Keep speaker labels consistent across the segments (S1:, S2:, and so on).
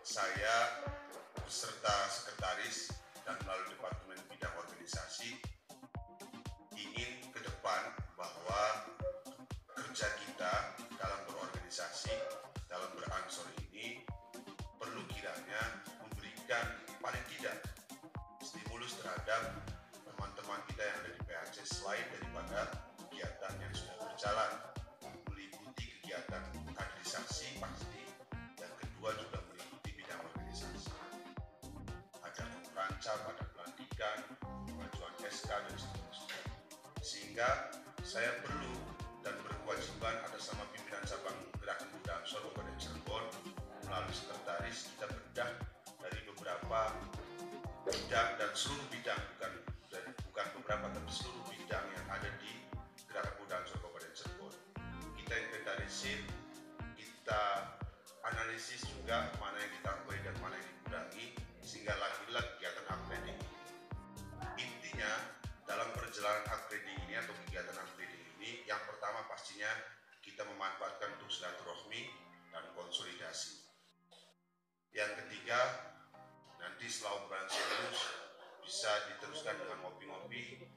S1: Saya beserta sekretaris dan melalui Departemen Bidang Organisasi ingin ke depan bahwa kerja kita dalam berorganisasi, dalam beransor ini perlu kiranya memberikan paling tidak stimulus terhadap teman-teman kita yang ada di PAC selain daripada kegiatan yang sudah berjalan, meliputi kegiatan kaderisasi pasti, yang kedua juga ada pelantikan, pengajuan SK dan seterusnya. Sehingga saya perlu dan berkewajiban atas nama pimpinan cabang Gerakan Pemuda Ansor Kabupaten Cirebon melalui sekretaris kita bedah dari beberapa bidang dan seluruh bidang, bukan beberapa tapi seluruh bidang yang ada di Gerakan Pemuda Ansor Kabupaten Cirebon. Kita inventarisir, kita analisis juga mana yang kita akui dan mana yang dikurangi, sehingga lahirlah kegiatan upgrading. Intinya dalam perjalanan upgrading ini atau kegiatan upgrading ini, yang pertama pastinya kita memanfaatkan untuk silaturahmi dan konsolidasi. Yang ketiga, nanti setelah obrolan serius bisa diteruskan dengan ngopi-ngopi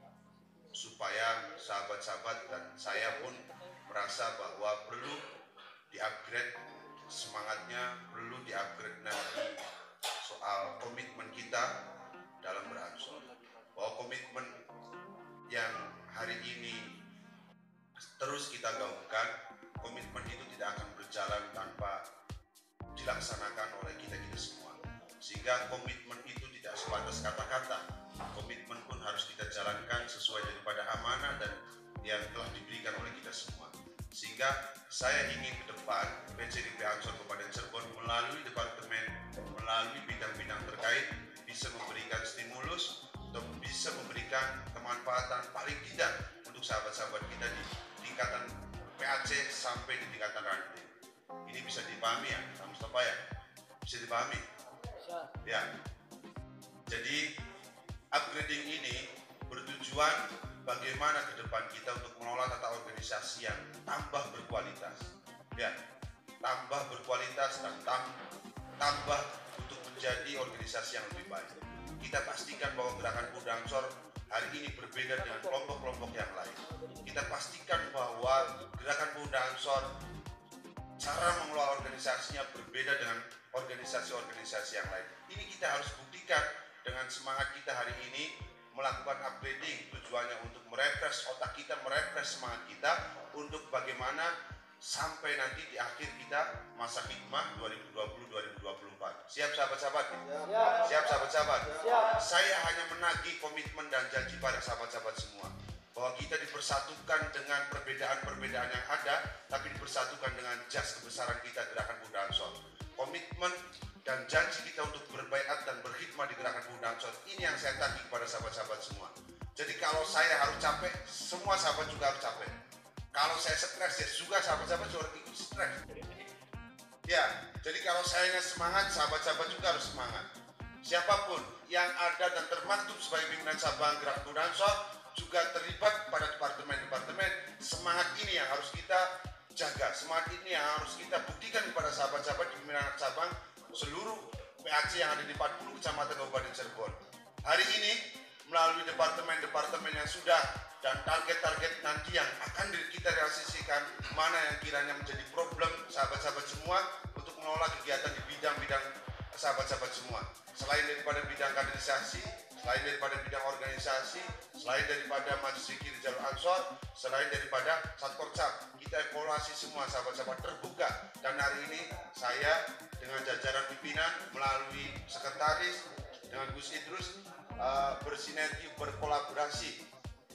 S1: supaya sahabat-sahabat dan saya pun merasa bahwa perlu di-upgrade semangatnya, perlu di-upgrade nanti soal komitmen kita dalam beransor, bahwa komitmen yang hari ini terus kita gaungkan, komitmen itu tidak akan berjalan tanpa dilaksanakan oleh kita semua, sehingga komitmen itu tidak sebatas kata-kata, komitmen pun harus kita jalankan sesuai daripada amanah dan yang telah diberikan oleh kita semua. Sehingga saya ingin ke depan PCDP Ansor Kabupaten Cirebon melalui departemen, melalui bidang-bidang terkait bisa memberikan stimulus atau bisa memberikan kemanfaatan paling tidak untuk sahabat-sahabat kita di tingkatan PAC sampai di tingkatan ranting. Ini bisa dipahami ya, Pak Mustafa ya? Bisa dipahami? Ya. Jadi upgrading ini bertujuan bagaimana ke depan kita untuk mengelola tata organisasi yang tambah berkualitas, ya, tambah berkualitas dan tambah untuk menjadi organisasi yang lebih baik. Kita pastikan bahwa Gerakan Pemuda Ansor hari ini berbeda dengan kelompok-kelompok yang lain. Kita pastikan bahwa Gerakan Pemuda Ansor cara mengelola organisasinya berbeda dengan organisasi-organisasi yang lain. Ini kita harus buktikan dengan semangat kita hari ini melakukan upgrading, tujuannya untuk merefresh otak kita, merefresh semangat kita untuk bagaimana sampai nanti di akhir kita masa hikmah 2020-2024. Siap sahabat-sahabat? Siap sahabat-sahabat? Saya hanya menagih komitmen dan janji pada sahabat-sahabat semua bahwa kita dipersatukan dengan perbedaan-perbedaan yang ada, tapi dipersatukan dengan jas kebesaran kita Gerakan Pemuda Ansor. Komitmen dan janji kita untuk berbaiat dan berkhidmat di Gerakan Pemuda Ansor, ini yang saya tagih kepada sahabat-sahabat semua. Jadi kalau saya harus capek, semua sahabat juga harus capek. Kalau saya stres, ya juga sahabat-sahabat juga ikut stres. Ya, jadi kalau saya semangat, sahabat-sahabat juga harus semangat. Siapapun yang ada dan termaktub sebagai pimpinan cabang Gerakan Pemuda Ansor juga terlibat pada departemen-departemen. Semangat ini yang harus kita jaga, semangat ini yang harus kita buktikan kepada sahabat-sahabat di pimpinan cabang seluruh PAC yang ada di 40 kecamatan Kabupaten Cirebon. Hari ini melalui departemen-departemen yang sudah dan target-target nanti yang akan kita mana yang kiranya menjadi problem sahabat-sahabat semua untuk mengelola kegiatan di bidang-bidang sahabat-sahabat semua. Selain daripada bidang kaderisasi, selain daripada bidang organisasi, selain daripada Majelis Fikih Jalur Ansor, selain daripada Satkorcap, kita evaluasi semua sahabat-sahabat terbuka. Dan hari ini saya dengan jajaran pimpinan melalui sekretaris dengan Gus Idrus bersinergi, berkolaborasi.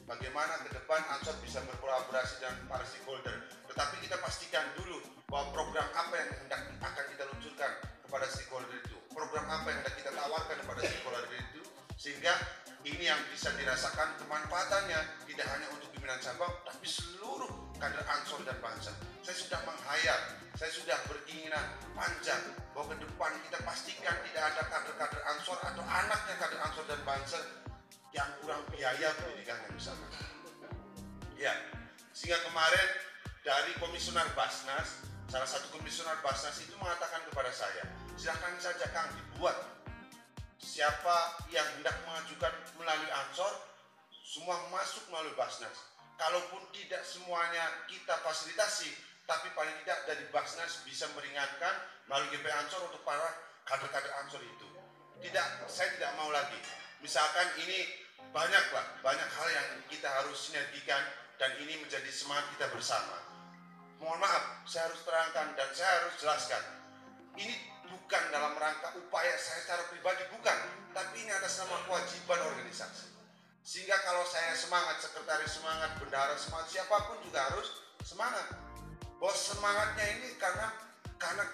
S1: Bagaimana ke depan Ansor bisa berkolaborasi dengan para stakeholder. Tetapi kita pastikan dulu bahwa program apa yang hendak akan kita luncurkan kepada stakeholder itu, program apa yang hendak kita tawarkan kepada stakeholder itu, sehingga ini yang bisa dirasakan kemanfaatannya tidak hanya untuk pimpinan cabang, tapi seluruh kader Ansor dan Banser. Saya sudah menghayal, saya sudah berkeinginan panjang bahwa ke depan kita pastikan tidak ada kader-kader Ansor atau anaknya kader Ansor dan Banser yang kurang biaya pendidikannya misalkan. Ya, sehingga kemarin dari komisioner Basnas, salah satu komisioner Basnas itu mengatakan kepada saya, silakan saja Kang dibuat. Siapa yang hendak mengajukan melalui Ansor, semua masuk melalui Basnas. Kalaupun tidak semuanya kita fasilitasi, tapi paling tidak dari Basnas bisa meringankan melalui GP Ansor untuk para kader-kader Ansor itu. Saya tidak mau lagi. Misalkan ini banyak hal yang kita harus sinergikan dan ini menjadi semangat kita bersama. Mohon maaf, saya harus terangkan dan saya harus jelaskan. Ini bukan dalam rangka upaya saya secara pribadi, bukan. Tapi ini atas nama kewajiban organisasi. Sehingga kalau saya semangat, sekretaris semangat, bendahara semangat, siapapun juga harus semangat. Bahwa semangatnya ini karena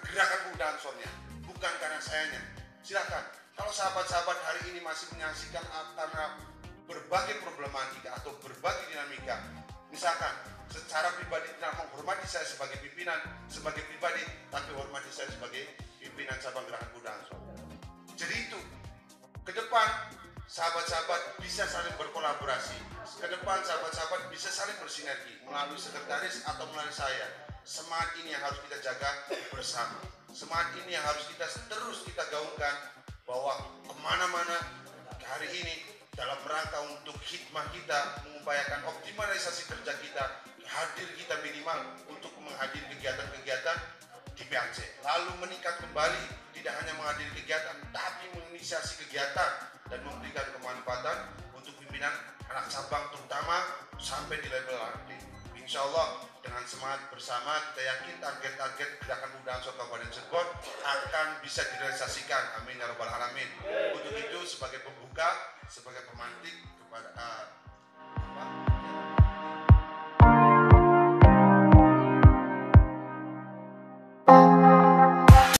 S1: gerakan pemuda Ansornya, bukan karena sayanya. Silakan. Kalau sahabat-sahabat hari ini masih menyaksikan karena berbagai problematika atau berbagai dinamika, misalkan secara pribadi tidak menghormati saya sebagai pimpinan, sebagai pribadi, tapi hormati saya sebagai pimpinan cabang Gerakan Pemuda Ansor. Jadi itu, ke depan sahabat-sahabat bisa saling berkolaborasi, ke depan sahabat-sahabat bisa saling bersinergi melalui sekretaris atau melalui saya. Semangat ini yang harus kita jaga bersama. Semangat ini yang harus terus kita gaungkan, bahwa kemana-mana hari ini dalam rangka untuk hikmah kita, mengupayakan optimalisasi kerja kita, hadir kita minimal untuk menghadiri kegiatan-kegiatan di PAC. Lalu meningkat kembali, tidak hanya menghadiri kegiatan, tapi menginisiasi kegiatan dan memberikan kemanfaatan untuk pimpinan anak cabang terutama sampai di level RT. Insya Allah dengan semangat bersama kita yakin target-target Gerakan Pemuda Ansor Kabupaten Cirebon akan bisa direalisasikan. Amin ya rabbal alamin. Untuk itu sebagai pembuka, sebagai pemantik kepada